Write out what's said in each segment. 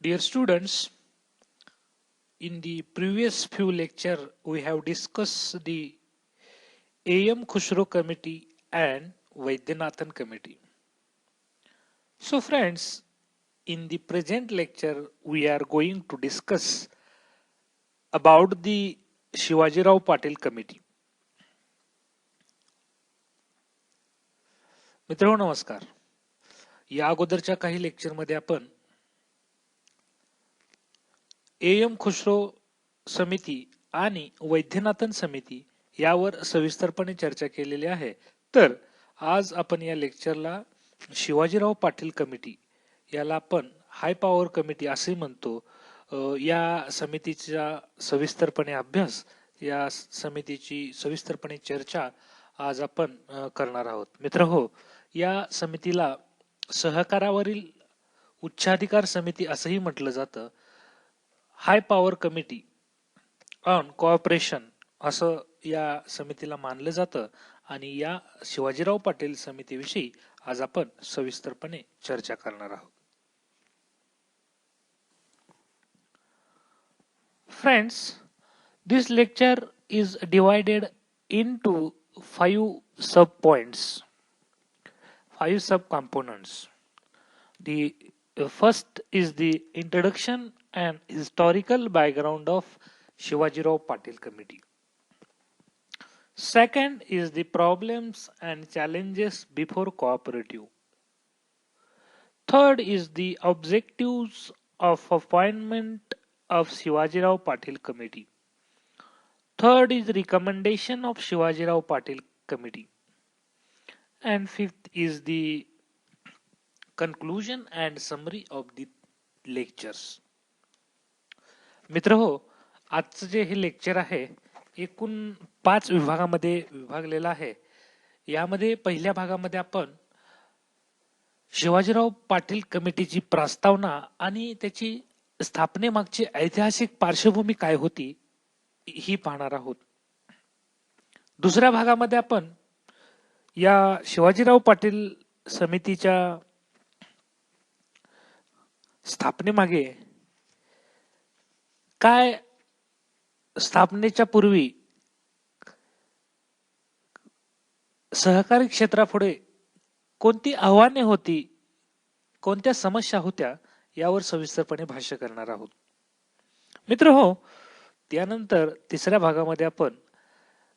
Dear students, in the previous few lecture we have discussed the A.M. Khushro committee and Vaidyanathan committee. So friends, in the present lecture we are going to discuss about the Shivajirao Patil committee. मित्रांनो नमस्कार. या अगोदरच्या काही lecture मध्ये आपण A.M. Khusro समिती आणि वैद्यनाथन समिती यावर सविस्तरपणे चर्चा केलेली आहे. तर आज आपण या लेक्चरला शिवाजीराव पाटील कमिटी याला आपण हाय पॉवर कमिटी असे म्हणतो. या समितीचा सविस्तरपणे अभ्यास, या समितीची सविस्तरपणे चर्चा आज आपण करणार आहोत. मित्रहो, या समितीला सहकारावरील उच्चाधिकार समिती असंही म्हटलं जातं. High power committee on cooperation असं या समितीला मानलं जातं आणि या शिवाजीराव पाटील समितीविषयी आज आपण सविस्तरपणे चर्चा करणार आहोत. Friends, this lecture is divided into 5 sub-points, 5 sub-components. The first is the introduction and historical background of Shivajirao Patil Committee. Second is the problems and challenges before cooperative. Third is the objectives of appointment of Shivajirao Patil Committee. Third is recommendation of Shivajirao Patil Committee. And fifth is the conclusion and summary of the lectures. मित्रहो, आजचं जे हे lecture आहे एकूण 5 विभागामध्ये विभागलेलं आहे. यामध्ये पहिल्या भागामध्ये आपण शिवाजीराव पाटील कमिटीची प्रस्तावना आणि त्याची स्थापनेमागची ऐतिहासिक पार्श्वभूमी काय होती ही पाहणार आहोत. दुसऱ्या भागामध्ये आपण या शिवाजीराव पाटील समितीच्या स्थापनेमागे काय, स्थापनेच्या पूर्वी सहकारी क्षेत्रापुढे कोणती आव्हाने होती, कोणत्या समस्या होत्या यावर सविस्तरपणे भाष्य करणार आहोत. मित्रहो, त्यानंतर तिसऱ्या भागामध्ये आपण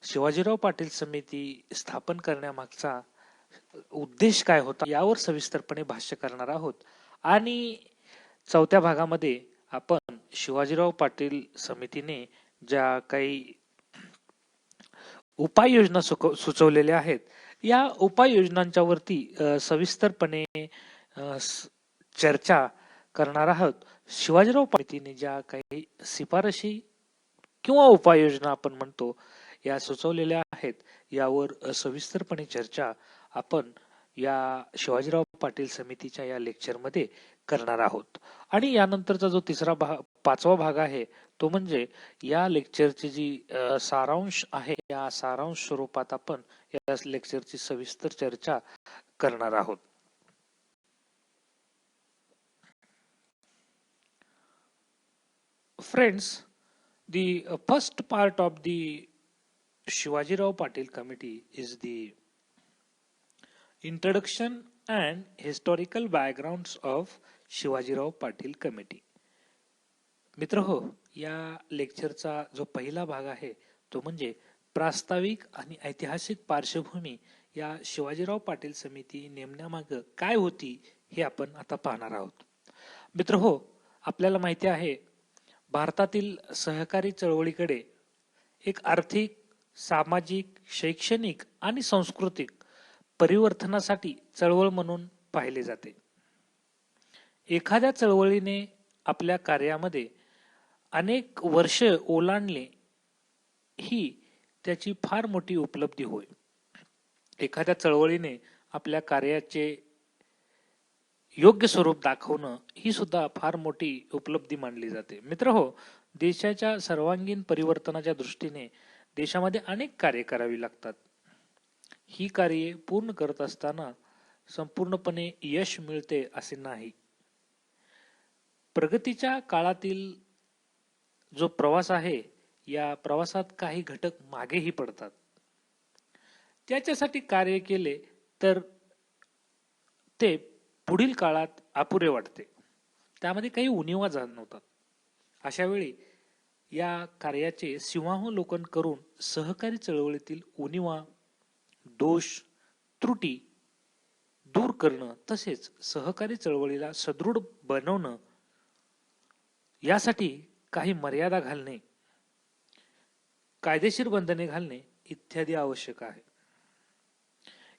शिवाजीराव पाटील समिती स्थापन करण्यामागचा उद्देश काय होता यावर सविस्तरपणे भाष्य करणार आहोत. आणि चौथ्या भागामध्ये आपण शिवाजीराव पाटील समितीने ज्या काही उपाययोजना सुचवलेल्या आहेत या उपाययोजनांच्या वरती सविस्तरपणे चर्चा करणार आहोत. शिवाजीराव समितीने ज्या काही शिफारशी किंवा उपाययोजना आपण म्हणतो या सुचवलेल्या आहेत यावर सविस्तरपणे चर्चा आपण या शिवाजीराव पाटील समितीच्या या लेक्चर मध्ये करणार आहोत. आणि यानंतरचा जो पाचवा भाग आहे तो म्हणजे या लेक्चरची जी सारांश आहे या सारांश स्वरूपात आपण या लेक्चरची सविस्तर चर्चा करणार आहोत. Friends, the first part of the Shivajirao Patil committee is the introduction and historical backgrounds of Shivajirao Patil committee. मित्रहो, या लेक्चरचा जो पहिला भाग आहे तो म्हणजे प्रास्ताविक आणि ऐतिहासिक पार्श्वभूमी या शिवाजीराव पाटील समिती नेमण्यामागे काय होती हे आपण आता पाहणार आहोत. मित्रहो, आपल्याला माहिती आहे भारतातील सहकारी चळवळीकडे एक आर्थिक, सामाजिक, शैक्षणिक आणि सांस्कृतिक परिवर्तनासाठी चळवळ म्हणून पाहिले जाते. एखाद्या चळवळीने आपल्या कार्यामध्ये अनेक वर्ष ओलांडले ही त्याची फार मोठी उपलब्धी होय. एखाद्या चळवळीने आपल्या कार्याचे योग्य स्वरूप दाखवणं ही सुद्धा फार मोठी उपलब्धी मानली जाते. मित्रहो, देशाच्या सर्वांगीण परिवर्तनाच्या दृष्टीने देशामध्ये अनेक कार्य करावी लागतात. ही कार्ये पूर्ण करत असताना संपूर्णपणे यश मिळते असे नाही. प्रगतीच्या काळातील जो प्रवास आहे, या प्रवासात काही घटक मागेही पडतात. त्याच्यासाठी कार्य केले तर ते पुढील काळात अपुरे वाटते. त्यामध्ये काही उणिवा जाणवतात. अशा वेळी या कार्याचे सीमावलोकन करून सहकारी चळवळीतील उणिवा, दोष, त्रुटी दूर करणं तसेच सहकारी चळवळीला सदृढ बनवणं यासाठी काही मर्यादा घालणे, कायदेशीर बंधने घालणे इत्यादी आवश्यक आहे.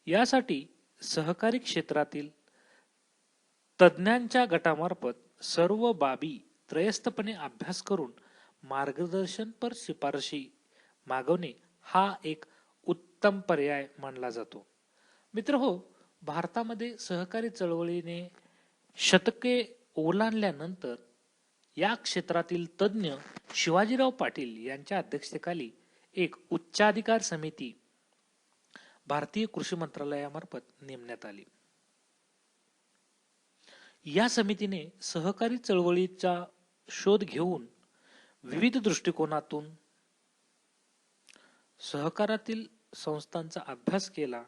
यासाठी सहकारी क्षेत्रातील तज्ञांच्या गटामार्फत सर्व बाबी त्रयस्थपणे अभ्यास करून मार्गदर्शनपर शिफारशी मागवणे हा एक उत्तम पर्याय मानला जातो. मित्रहो, भारतामध्ये सहकारी चळवळीने शतके ओलांडल्यानंतर या क्षेत्रातील तज्ञ शिवाजीराव पाटील यांच्या अध्यक्षतेखाली एक उच्चाधिकार समिती भारतीय कृषी मंत्रालयामार्फत नेमण्यात आली. या समितीने सहकारी चळवळीचा शोध घेऊन विविध दृष्टिकोनातून सहकारातील संस्थांचा अभ्यास केला.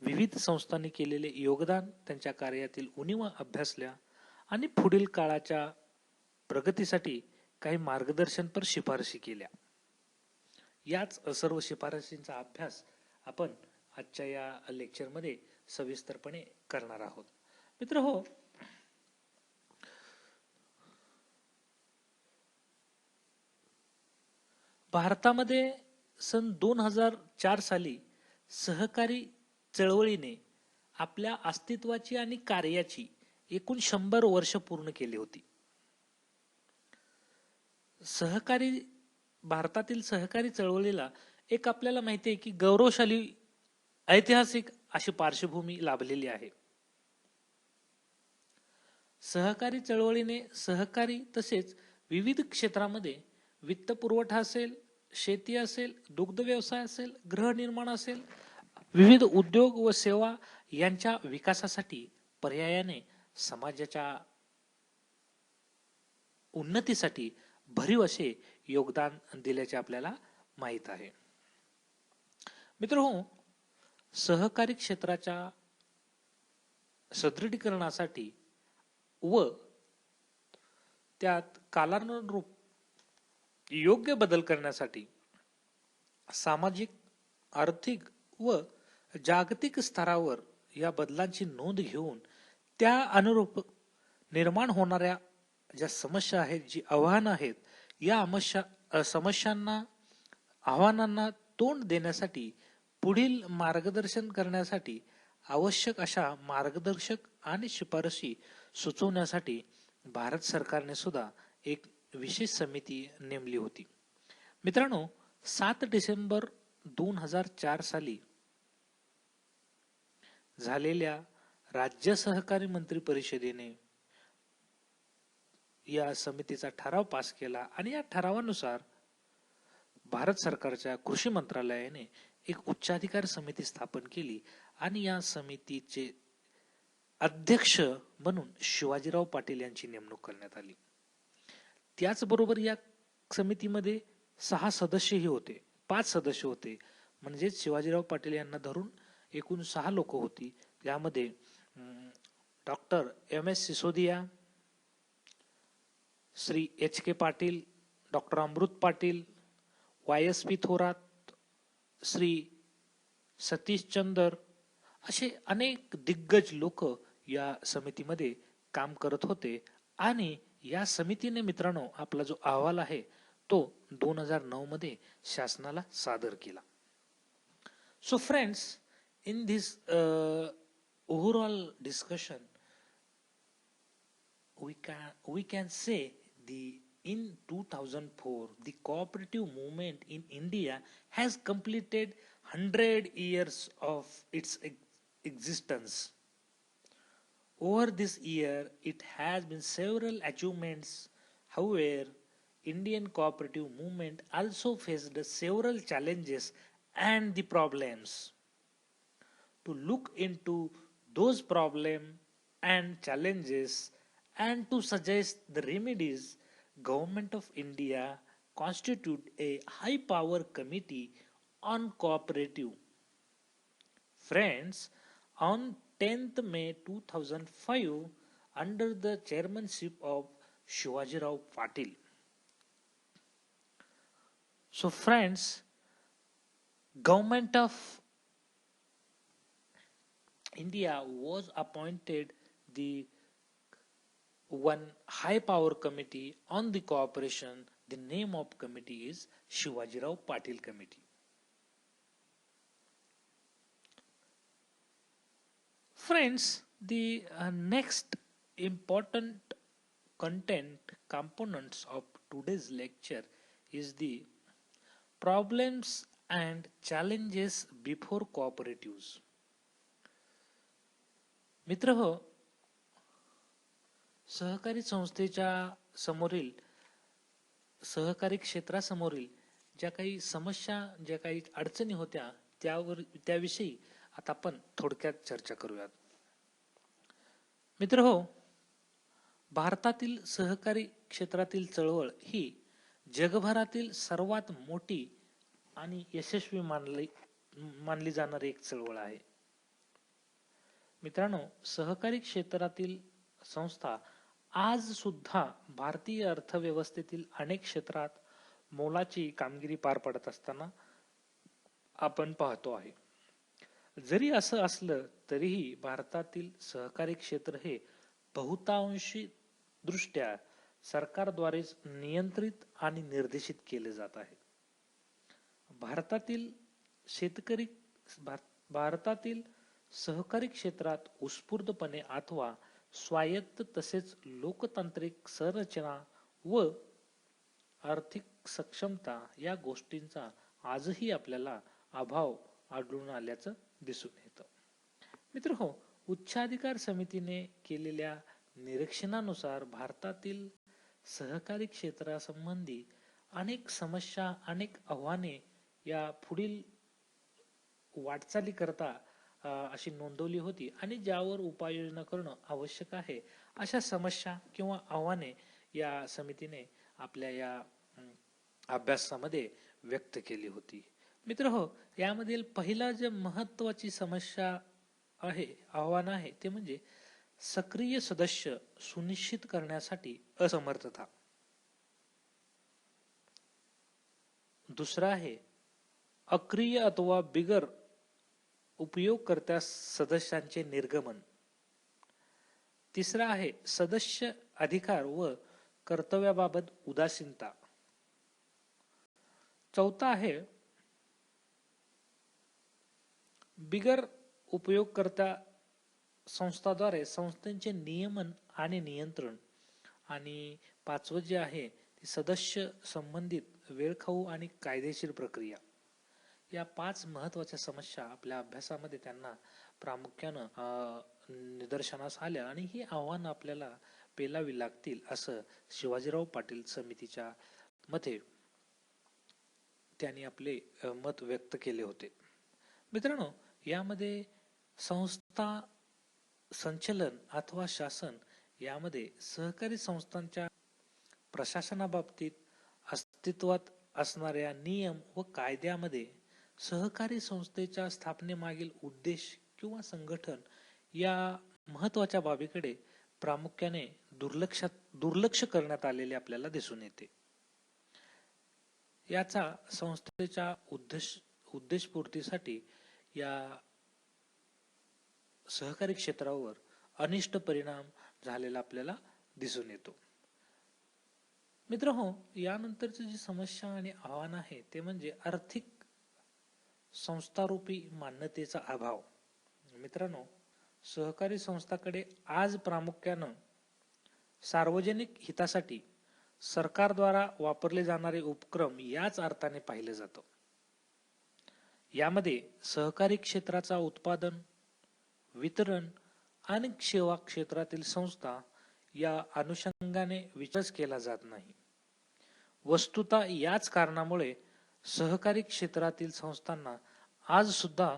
विविध संस्थांनी केलेले योगदान, त्यांच्या कार्यातील उणिवा अभ्यासल्या आणि पुढील काळाच्या प्रगतीसाठी काही मार्गदर्शनपर शिफारशी केल्या. याच सर्व शिफारशींचा अभ्यास आपण आजच्या या लेक्चरमध्ये सविस्तरपणे करणार आहोत. मित्रहो, भारतामध्ये सन 2004 साली सहकारी चळवळीने आपल्या अस्तित्वाची आणि कार्याची एकूण 100 वर्ष पूर्ण केली होती. भारतातील सहकारी चळवळीला एक आपल्याला माहिती आहे की गौरवशाली ऐतिहासिक अशी पार्श्वभूमी लाभलेली आहे. सहकारी चळवळीने सहकारी तसेच विविध क्षेत्रामध्ये वित्त पुरवठा असेल, शेती असेल, दुग्ध व्यवसाय असेल, गृहनिर्माण असेल, विविध उद्योग व सेवा यांच्या विकासासाठी पर्यायाने समाजाच्या उन्नतीसाठी भरीव असे योगदान दिल्याचे आपल्याला माहित आहे. मित्रहो, सहकारी क्षेत्राच्या सदृढीकरणासाठी व त्यात कालानुरूप योग्य बदल करण्यासाठी सामाजिक, आर्थिक व जागतिक स्तरावर या बदलांची नोंद घेऊन त्या अनुरूप निर्माण होणाऱ्या ज्या समस्या आहेत, जी आव्हानं आहेत, या समस्यांना आव्हानांना तोंड देण्यासाठी पुढील मार्गदर्शन करण्यासाठी आवश्यक अशा मार्गदर्शक आणि शिफारशी सुचवण्यासाठी भारत सरकारने सुद्धा एक विशेष समिती नेमली होती. मित्रांनो, 7 डिसेंबर 2004 साली झालेल्या राज्य सहकारी मंत्री परिषदेने या समितीचा ठराव पास केला आणि या ठरावानुसार भारत सरकारच्या कृषी मंत्रालयाने एक उच्चाधिकार समिती स्थापन केली आणि या समितीचे अध्यक्ष म्हणून शिवाजीराव पाटील यांची नेमणूक करण्यात आली. त्याचबरोबर या समितीमध्ये 6 सदस्यही होते, 5 सदस्य होते, म्हणजे शिवाजीराव पाटील यांना धरून एकूण 6 लोक होती. यामध्ये doctor MS Sisodia, Shri HK Patil, doctor Amrut Patil, YSP Thorat, Shri Satish Chandar असे अनेक दिग्गज लोक या समितीमध्ये काम करत होते. आणि या समितीने मित्रांनो आपला जो अहवाल आहे तो 2009 मध्ये शासनाला सादर केला. So friends, in this overall discussion we can say in 2004 the cooperative movement in India has completed 100 years of its existence. Over this year it has been several achievements. However, Indian cooperative movement also faced several challenges and the problems. To look into those problems and challenges And to suggest the remedies, Government of India constitute a high power committee on cooperative. Friends, on 10th May 2005, under the chairmanship of Shivajirao Patil. So friends, Government of India was appointed the one high power committee on the cooperation. The name of committee is Shivajirao Patil Committee. Friends, the next important content components of today's lecture is the problems and challenges before cooperatives. मित्र हो, सहकारी संस्थेच्या समोरील सहकारी क्षेत्रासमोरील ज्या काही समस्या ज्या काही अडचणी होत्या त्याविषयी आता आपण थोडक्यात चर्चा करूयात. मित्र हो, भारतातील सहकारी क्षेत्रातील चळवळ ही जगभरातील सर्वात मोठी आणि यशस्वी मानली जाणारी एक चळवळ आहे. मित्रांनो, सहकारी क्षेत्रातील संस्था आज सुद्धा भारतीय अर्थव्यवस्थेतील अनेक क्षेत्रात मोलाची कामगिरी पार पडत असताना आपण पाहतो आहे. जरी असं असलं तरीही भारतातील सहकारी क्षेत्र हे बहुतांशी दृष्ट्या सरकारद्वारेच नियंत्रित आणि निर्देशित केले जात आहे. भारतातील सहकारी क्षेत्रात उत्स्फूर्तपणे अथवा स्वायत्त तसेच लोकतांत्रिक संरचना व आर्थिक सक्षमता या गोष्टींचा आजही आपल्याला अभाव आढळून आल्याचं दिसून येतं. मित्र हो, उच्चाधिकार समितीने केलेल्या निरीक्षणानुसार भारतातील सहकारी क्षेत्रासंबंधी अनेक समस्या अनेक आव्हाने या पुढील वाटचाली करता अशी नोंदवली होती आणि ज्यावर उपाययोजना करणं आवश्यक आहे अशा समस्या किंवा आव्हाने या समितीने आपल्या या अभ्यासामध्ये व्यक्त केली होती. मित्र हो, यामधील पहिला जे महत्वाची समस्या आहे आव्हान आहे ते म्हणजे सक्रिय सदस्य सुनिश्चित करण्यासाठी असमर्थता. दुसरा आहे अक्रिय अथवा बिगर उपयोगकर्त्या सदस्यांचे निर्गमन. तिसरा आहे सदस्य अधिकार व कर्तव्याबाबत उदासीनता. चौथा आहे बिगर उपयोगकर्ता संस्थाद्वारे संस्थेचे नियमन आणि नियंत्रण. आणि पाचवं जे आहे ते सदस्य संबंधित वेळखाऊ आणि कायदेशीर प्रक्रिया. या 5 महत्वाच्या समस्या आपल्या अभ्यासामध्ये त्यांना प्रामुख्यानं निदर्शनास आल्या आणि ही आव्हानं आपल्याला पेलावी लागतील असं शिवाजीराव पाटील समितीच्या मते त्यांनी आपले मत व्यक्त केले होते. मित्रांनो, यामध्ये संस्था संचलन अथवा शासन यामध्ये सहकारी संस्थांच्या प्रशासनाबाबतीत अस्तित्वात असणाऱ्या नियम व कायद्यामध्ये सहकारी संस्थेच्या स्थापनेमागील उद्देश किंवा संघटन या महत्वाच्या बाबीकडे प्रामुख्याने दुर्लक्ष करण्यात आलेले आपल्याला दिसून येते. याचा संस्थेच्या उद्देशपूर्तीसाठी या सहकारी क्षेत्रावर अनिष्ट परिणाम झालेला आपल्याला दिसून येतो. मित्र हो, यानंतरची जी समस्या आणि आव्हान आहे ते म्हणजे आर्थिक संस्थारूपी मान्यतेचा अभाव. मित्रांनो, सहकारी संस्थांकडे आज प्रामुख्यानं सार्वजनिक हितासाठी सरकारद्वारा वापरले जाणारे उपक्रम याच अर्थाने पाहिले जातं. यामध्ये सहकारी क्षेत्राचा उत्पादन, वितरण आणि सेवा क्षेत्रातील संस्था या अनुषंगाने विचार केला जात नाही. वस्तुतः याच कारणामुळे सहकारी क्षेत्रातील संस्थांना आज सुद्धा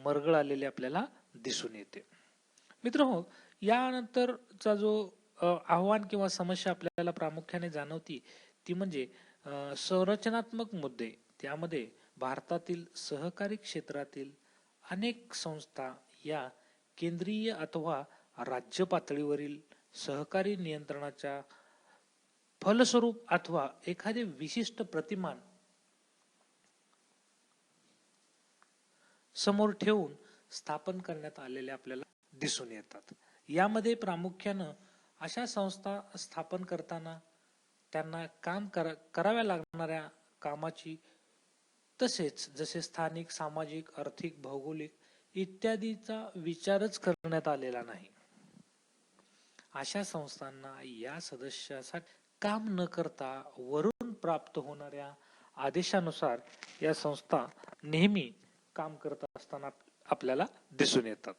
मरगळ आलेले आपल्याला दिसून येते. मित्र हो, यानंतरचा जो आव्हान किंवा समस्या आपल्याला प्रामुख्याने जाणवती ती म्हणजे संरचनात्मक मुद्दे. त्यामध्ये भारतातील सहकारी क्षेत्रातील अनेक संस्था या केंद्रीय अथवा राज्य पातळीवरील सहकारी नियंत्रणाच्या फलस्वरूप अथवा एखादे विशिष्ट प्रतिमान समोर ठेवून स्थापन करण्यात आलेले आपल्याला दिसून येतात. यामध्ये प्रामुख्यानं अशा संस्था स्थापन करताना त्यांना कराव्या लागणाऱ्या कामाची तसेच जसे स्थानिक, सामाजिक, आर्थिक, भौगोलिक इत्यादीचा विचारच करण्यात आलेला नाही. अशा संस्थांना या सदस्यासाठी काम न करता वरून प्राप्त होणाऱ्या आदेशानुसार या संस्था नेहमी काम करत असताना आपल्याला दिसून येतात.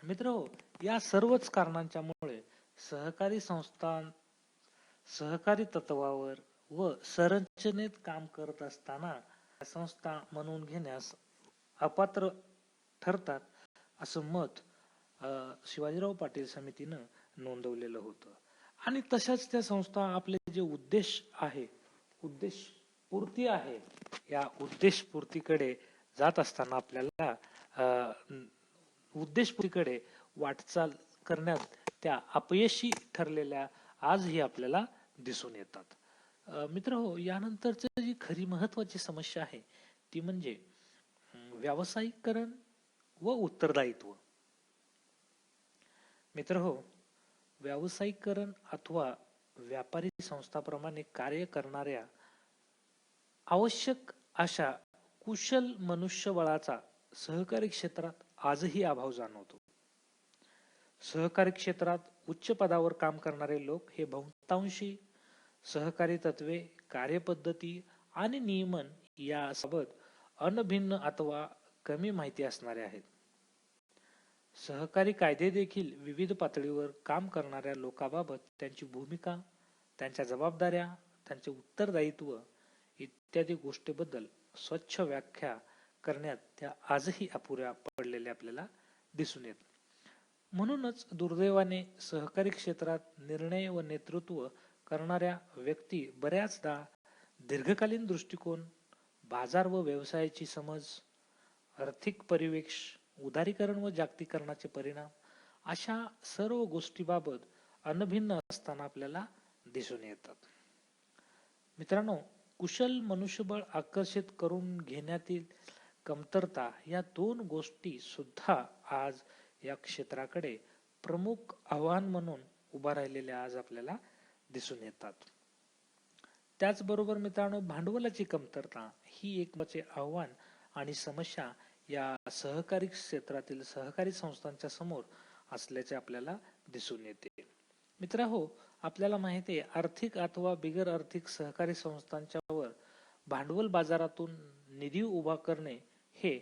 मित्रहो, या सर्वच कारणांच्यामुळे सहकारी संस्था सहकारी तत्वावर व संरचनेत काम करत असताना संस्था म्हणून घेण्यास अपात्र ठरतात असं मत शिवाजीराव पाटील समितीनं नोंदवलेलं होतं. आणि तशाच त्या संस्था आपले जे उद्देश पूर्ती आहे, या उद्देश पूर्तीकडे जात असताना आपल्याला उद्देशपूर्तीकडे वाटचाल करण्यात त्या अपयशी ठरलेल्या आजही आपल्याला दिसून येतात. मित्रहो, यानंतरची जी खरी महत्वाची समस्या आहे ती म्हणजे व्यावसायिकरण व उत्तरदायित्व. मित्रहो, व्यावसायिकरण अथवा व्यापारी संस्थाप्रमाणे कार्य करणाऱ्या आवश्यक अशा कुशल मनुष्यबळाचा सहकारी क्षेत्रात आजही अभाव जाणवतो. सहकारी क्षेत्रात उच्च पदावर काम करणारे लोक हे बहुतांशी सहकारी तत्वे, कार्यपद्धती आणि नियमन याबाबत अनभिज्ञ अथवा कमी माहिती असणारे आहेत. सहकारी कायदे देखील विविध पातळीवर काम करणाऱ्या लोकांबाबत त्यांची भूमिका, त्यांच्या जबाबदाऱ्या, त्यांचे उत्तरदायित्व इत्यादी गोष्टीबद्दल स्वच्छ व्याख्या करण्यात त्या आजही अपुऱ्या पडलेल्या आपल्याला दिसून येतात. म्हणूनच दुर्दैवाने सहकारी क्षेत्रात निर्णय व नेतृत्व करणाऱ्या व्यक्ती बऱ्याचदा दीर्घकालीन दृष्टिकोन, बाजार व व्यवसायाची समज, आर्थिक परिवेश, उदारीकरण व जागतिकीकरणाचे परिणाम अशा सर्व गोष्टीबाबत अनभिज्ञ असताना आपल्याला दिसून येतात. मित्रांनो, कुशल मनुष्यबळ आकर्षित करून घेण्यातील कमतरता या दोन गोष्टी सुद्धा आज या क्षेत्राकडे प्रमुख आव्हान म्हणून उभा राहिलेल्या आज आपल्याला दिसून येतात. त्याचबरोबर मित्रांनो, भांडवलाची कमतरता ही एक आव्हान आणि समस्या या सहकारी क्षेत्रातील सहकारी संस्थांच्या समोर असल्याचे आपल्याला दिसून येते. मित्रहो, आपल्याला माहिती आहे, आर्थिक अथवा बिगर आर्थिक सहकारी संस्थांच्यावर भांडवल बाजारातून निधी उभा करणे हे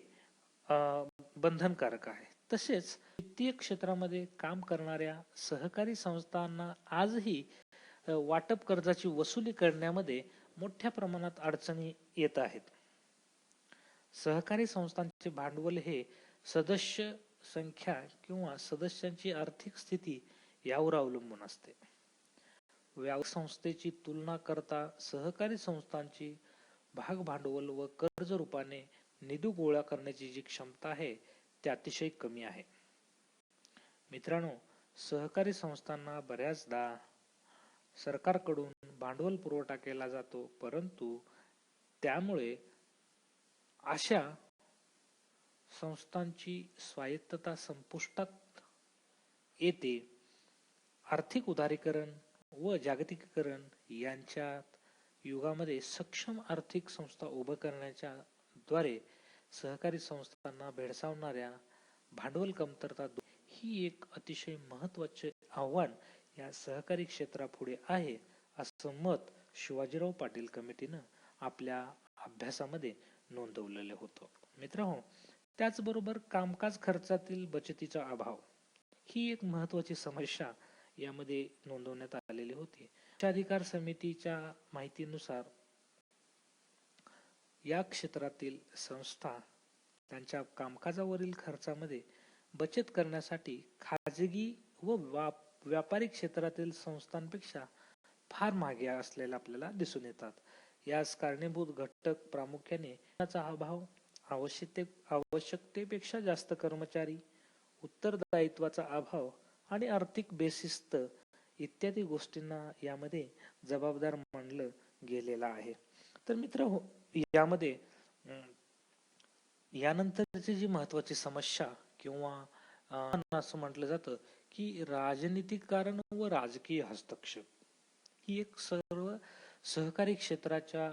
बंधनकारक आहे. तसेच वित्तीय क्षेत्रामध्ये काम करणाऱ्या सहकारी संस्थांना आजही वाटप कर्जाची वसुली करण्यामध्ये मोठ्या प्रमाणात अडचणी येत आहेत. सहकारी संस्थांचे भांडवल हे सदस्य संख्या किंवा सदस्यांची आर्थिक स्थिती यावर अवलंबून असते. व्यावसायिक संस्थेची तुलना करता सहकारी संस्थांची भाग भांडवल व कर्ज रूपाने निधी गोळा करण्याची जी क्षमता आहे ती अतिशय कमी आहे. मित्रांनो, सहकारी संस्थांना बऱ्याचदा सरकारकडून भांडवल पुरवठा केला जातो, परंतु त्यामुळे अशा संस्थांची स्वायत्तता संपुष्टात येते. आर्थिक उदारीकरण व जागतिकीकरण यांच्यात युगामध्ये सक्षम आर्थिक संस्था उभं करण्याच्या द्वारे सहकारी संस्थांना भेडसावणाऱ्या भांडवल कमतरता ही एक अतिशय महत्वाचे आव्हान या सहकारी क्षेत्रापुढे आहे असं मत शिवाजीराव पाटील कमिटीनं आपल्या अभ्यासामध्ये नोंदवलेलं होतं. मित्रांनो, त्याचबरोबर कामकाज खर्चातील बचतीचा अभाव ही एक महत्वाची समस्या यामध्ये नोंदवण्यात आलेली होती. उच्चाधिकार समितीच्या माहितीनुसार या क्षेत्रातील संस्था त्यांच्या कामकाजावरील खर्चामध्ये बचत करण्यासाठी खाजगी व व्यापारी क्षेत्रातील संस्थांपेक्षा फार मागे असलेल्या आपल्याला दिसून येतात. यास कारणीभूत घटक प्रामुख्याने अभाव, आवश्यकतेपेक्षा जास्त कर्मचारी, उत्तरदायित्वाचा अभाव आणि आर्थिक बेशिस्त इत्यादी गोष्टींना यामध्ये जबाबदार मानलं गेलेलं आहे. तर मित्र यामध्ये यानंतरची जी महत्वाची समस्या किंवा असं म्हटलं जातं की राजनीतिक कारण व राजकीय हस्तक्षेप ही एक सर्व सहकारी क्षेत्राच्या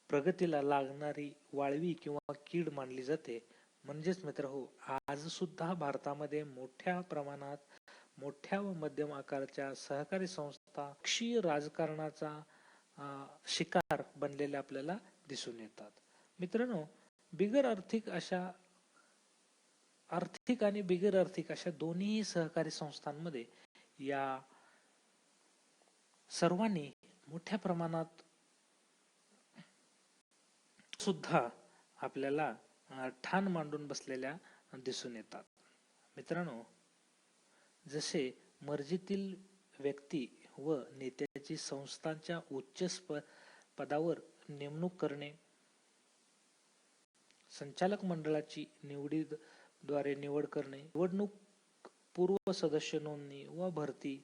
प्रगतीला लागणारी वाळवी किंवा कीड मानली जाते. म्हणजेच मित्र हो, आज सुद्धा भारतामध्ये मोठ्या प्रमाणात मोठ्या व मध्यम आकाराच्या सहकारी संस्था पक्षीय राजकारणाचा शिकार बनलेल्या आपल्याला दिसून येतात. मित्रांनो, बिगर आर्थिक आणि बिगर आर्थिक अशा दोन्ही सहकारी संस्थांमध्ये या सर्वांनी मोठ्या प्रमाणात सुद्धा आपल्याला ठाण मांडून बसलेल्या दिसून येतात. मित्रांनो, जसे मर्जीतील व्यक्ती व नेत्याची संस्थांच्या उच्च पदावर नेमणूक करणे, संचालक मंडळाची निवडीद्वारे निवड करणे, निवडणूक पूर्व सदस्य नोंदणी व भरती,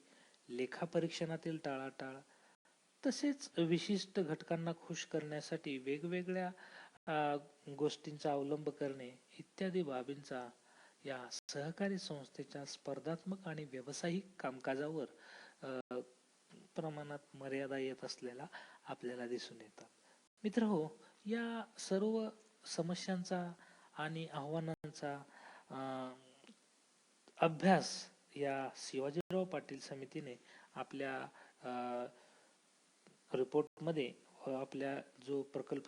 लेखापरीक्षणातील टाळाटाळ, तसेच विशिष्ट घटकांना खुश करण्यासाठी वेगवेगळ्या गोष्टींचा अवलंब करणे इत्यादी बाबींचा या सहकारी संस्थेच्या स्पर्धात्मक आणि व्यावसायिक कामकाजावर प्रमाणात मर्यादा येत असलेला आपल्याला दिसून येतात. मित्रहो, या सर्व समस्यांचा आणि आव्हानांचा अभ्यास या शिवाजीराव पाटील समितीने आपल्या रिपोर्टमध्ये आपल्या जो प्रकल्प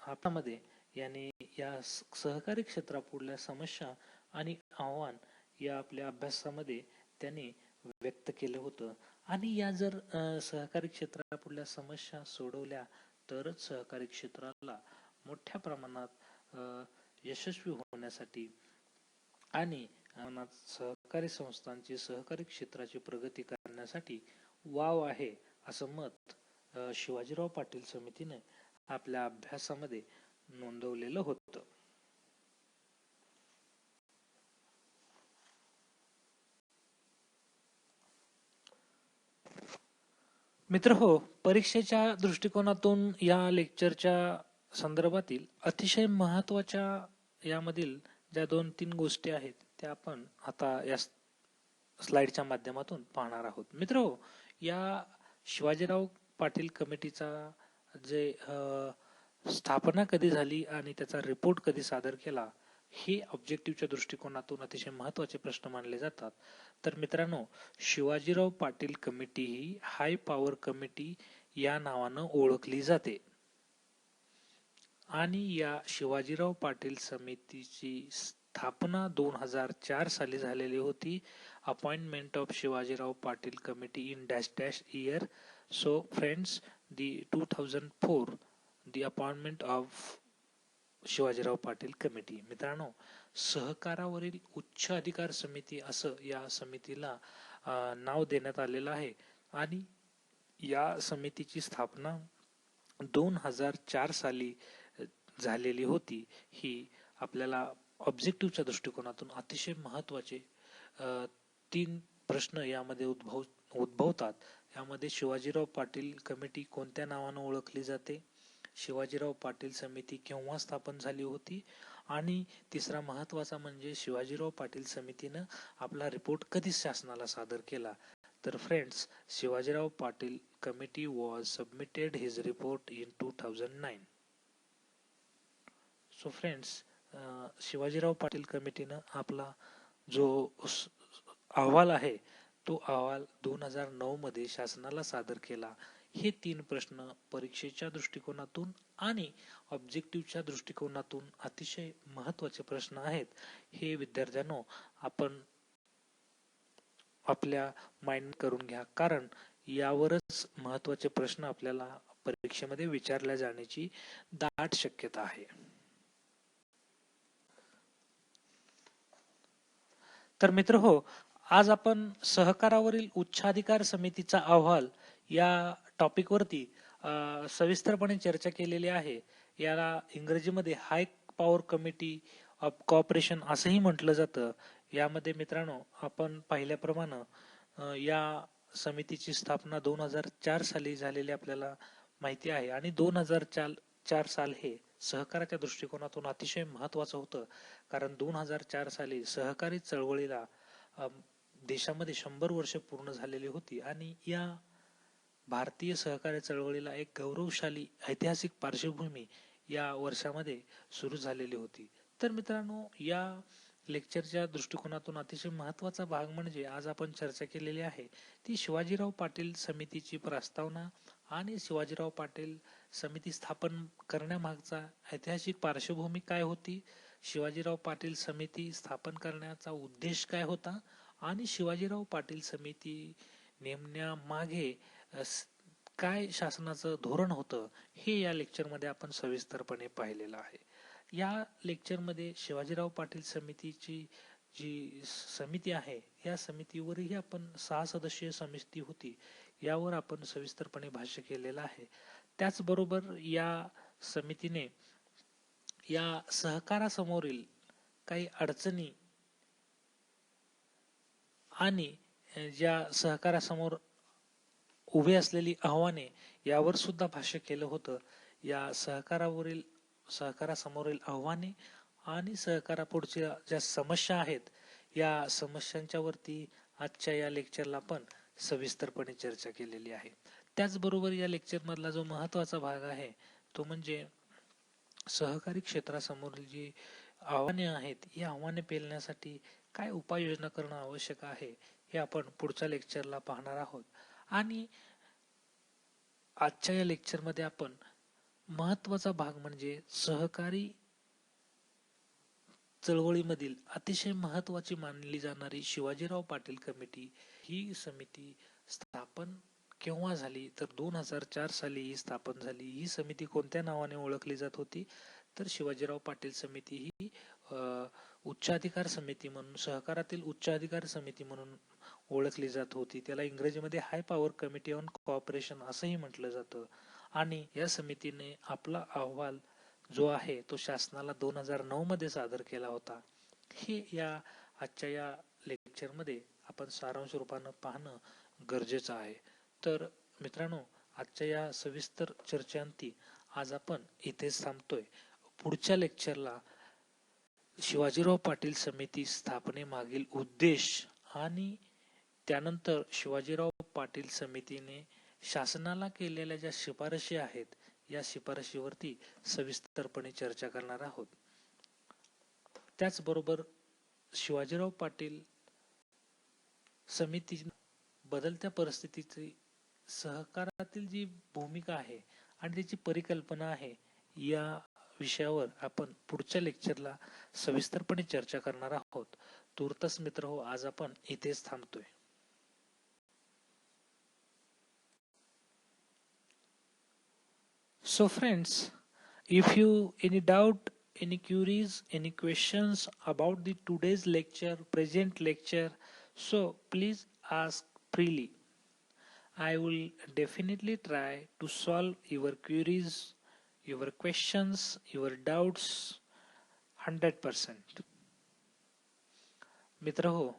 हातामध्ये याने या सहकारी क्षेत्रापुढल्या समस्या आणि आव्हान या आपल्या अभ्यासामध्ये त्याने व्यक्त केलं होतं. आणि या जर सहकारी क्षेत्रापुढल्या समस्या सोडवल्या तरच सहकारी क्षेत्राला मोठ्या प्रमाणात यशस्वी होण्यासाठी आणि सहकारी संस्थांची सहकारी क्षेत्राची प्रगती करण्यासाठी वाव आहे असं मत शिवाजीराव पाटील समितीने आपल्या अभ्यासामध्ये नोंदवलेलं होतं. मित्र हो, परीक्षेच्या दृष्टिकोनातून या लेक्चरच्या संदर्भातील अतिशय महत्वाच्या यामधील ज्या 2-3 गोष्टी आहेत त्या आपण आता या स्लाइडच्या माध्यमातून पाहणार आहोत. मित्र हो, या शिवाजीराव पाटील कमिटीचा जे स्थापना कधी झाली आणि त्याचा रिपोर्ट कधी सादर केला हे ऑब्जेक्टिव्हच्या दृष्टिकोनातून अतिशय महत्वाचे प्रश्न मानले जातात. तर मित्रांनो, शिवाजीराव पाटील कमिटी ही हाय पॉवर कमिटी या नावानं ओळखली जाते आणि या शिवाजीराव पाटील समितीची स्थापना 2004 साली झालेली होती. Appointment of Shivajirao Patil committee in dash dash year. So friends, the 2004 the appointment of Shivajirao Patil committee. मित्रांनो, सहकारावरील उच्च अधिकार समिती असं या समितीला नाव देण्यात आलेलं आहे आणि या समितीची स्थापना 2004 साली झालेली होती. ही आपल्याला ऑब्जेक्टिव्हच्या दृष्टिकोनातून अतिशय महत्वाचे 3 प्रश्न यामध्ये उद्भवतात. यामध्ये शिवाजीराव पाटील कमिटी कोणत्या नावानं ओळखली जाते, शिवाजीराव पाटील समिती केव्हा स्थापन झाली होती आणि तिसरा महत्वाचा म्हणजे शिवाजीराव पाटील समितीनं आपला रिपोर्ट कधी शासनाला सादर केला. तर friends, Shivajirao Patil committee was submitted his report in 2009. So friends, Shivajirao Patil कमिटीनं आपला जो अहवाल आहे तो अहवाल 2009 मध्ये शासनाला सादर केला. हे 3 प्रश्न परीक्षेच्या दृष्टिकोनातून आणि ऑब्जेक्टिव्हच्या दृष्टिकोनातून अतिशय महत्वाचे प्रश्न आहेत. हे विद्यार्थ्यांनो आपण आपल्या माइंड करून घ्या, कारण यावरच महत्वाचे प्रश्न आपल्याला परीक्षेमध्ये विचारल्या जाण्याची दाट शक्यता आहे. तर मित्र हो, आज आपण सहकारावरील उच्चाधिकार समितीचा अहवाल या टॉपिकवरती सविस्तरपणे चर्चा केलेली आहे. याला इंग्रजीमध्ये high power committee of corporation असंही म्हटलं जातं. यामध्ये मित्रांनो आपण पाहिल्याप्रमाणे या समितीची स्थापना 2004 साली झालेली आपल्याला माहिती आहे आणि 2004 साल हे सहकाराच्या दृष्टिकोनातून अतिशय महत्वाचं होतं. कारण 2004 साली सहकारी चळवळीला देशामध्ये 100 वर्ष पूर्ण झालेली होती आणि या भारतीय सहकारी चळवळीला एक गौरवशाली ऐतिहासिक पार्श्वभूमी या वर्षामध्ये सुरू झालेली होती. तर मित्रांनो, या लेक्चरच्या दृष्टिकोनातून अतिशय महत्वाचा भाग म्हणजे आज आपण चर्चा केलेली आहे ती शिवाजीराव पाटील समितीची प्रस्तावना आणि शिवाजीराव पाटील समिती स्थापन करण्यामागचा ऐतिहासिक पार्श्वभूमी काय होती, शिवाजीराव पाटील समिती स्थापन करण्याचा उद्देश काय होता आणि शिवाजीराव पाटील समिती नेमण्यामागे काय शासनाचं धोरण होतं हे या लेक्चरमध्ये आपण सविस्तरपणे पाहिलेलं आहे. या लेक्चरमध्ये शिवाजीराव पाटील समितीची जी समिती आहे या समितीवरही आपण 6 सदस्यीय समिती होती यावर आपण सविस्तरपणे भाष्य केलेलं आहे. त्याचबरोबर या समितीने या सहकारासमोरील काही अडचणी आणि ज्या सहकारासमोर उभे असलेली आव्हाने यावर सुद्धा भाष्य केलं होतं. या सहकारासमोरील आव्हाने आणि सहकारापुढच्या ज्या समस्या आहेत या समस्यांच्या वरती आजच्या या लेक्चरला आपण सविस्तरपणे चर्चा केलेली आहे. त्याचबरोबर या लेक्चर मधला जो महत्वाचा भाग आहे तो म्हणजे सहकारी क्षेत्रासमोरील जी आव्हाने आहेत या आव्हाने पेलण्यासाठी काय उपाययोजना करणं आवश्यक आहे हे आपण पुढच्या लेक्चरला पाहणार आहोत. आणि आजच्या या लेक्चरमध्ये आपण महत्वाचा भाग म्हणजे सहकारी चळवळीमधील अतिशय महत्वाची मानली जाणारी शिवाजीराव पाटील कमिटी ही समिती स्थापन केव्हा झाली तर 2004 साली ही स्थापन झाली. ही समिती कोणत्या नावाने ओळखली जात होती तर शिवाजीराव पाटील समिती ही उच्चाधिकार समिती म्हणून सहकारातील उच्चाधिकार समिती म्हणून ओळखली जात होती. त्याला इंग्रजीमध्ये high power committee on corporation असंही म्हटलं जातं. आणि या समितीने आपला अहवाल जो आहे तो शासनाला 2009 मध्ये सादर केला होता. हे या आजच्या या लेक्चरमध्ये आपण सारांश रूपानं पाहणं गरजेचं आहे. तर मित्रांनो, आजच्या या सविस्तर चर्चेअंती आज आपण इथेच थांबतोय. पुढच्या लेक्चरला शिवाजीराव पाटील समिती स्थापनेमागील उद्देश आणि त्यानंतर शिवाजीराव पाटील समितीने शासनाला केलेल्या ज्या शिफारशी आहेत या शिफारशीवरती सविस्तरपणे चर्चा करणार आहोत. त्याचबरोबर शिवाजीराव पाटील समिती बदलत्या परिस्थितीची सहकारातील जी भूमिका आहे आणि त्याची परिकल्पना आहे या विषयावर आपण पुढच्या लेक्चरला सविस्तरपणे चर्चा करणार आहोत. तूर्तस मित्र हो, आज आपण इथेच थांबतोय. So friends, if you any doubt, any queries, any questions about the today's lecture, present lecture, so please ask freely. I will definitely try to solve your queries, your questions, your doubts 100%. मित्र हो,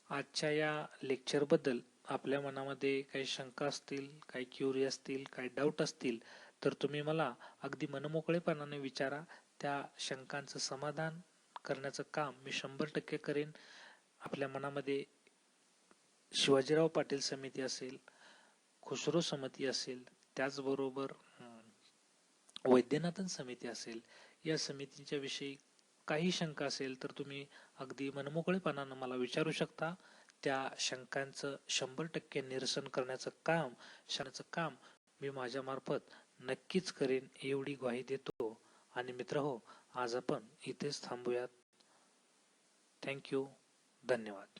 आजच्या या lecture बद्दल आपल्या मनामध्ये काही शंका असतील, काही क्युरी असतील, काही डाऊट असतील तर तुम्ही मला अगदी मनमोकळेपणाने विचारा. त्या शंकांचं समाधान करण्याचं काम मी 100% करेन. आपल्या मनामध्ये शिवाजीराव पाटील समिती असेल, खुसरो समिती असेल, त्याचबरोबर वैद्यनाथन समिती असेल, या समितीच्या विषयी काही शंका असेल तर तुम्ही अगदी मनमोकळेपणानं मला विचारू शकता. त्या शंकांचं 100% निरसन करण्याचं काम मी माझ्या मार्फत नक्कीच करेन एवढी ग्वाही देतो. आणि मित्र हो, आज आपण इथेच थांबूयात. थँक्यू. धन्यवाद.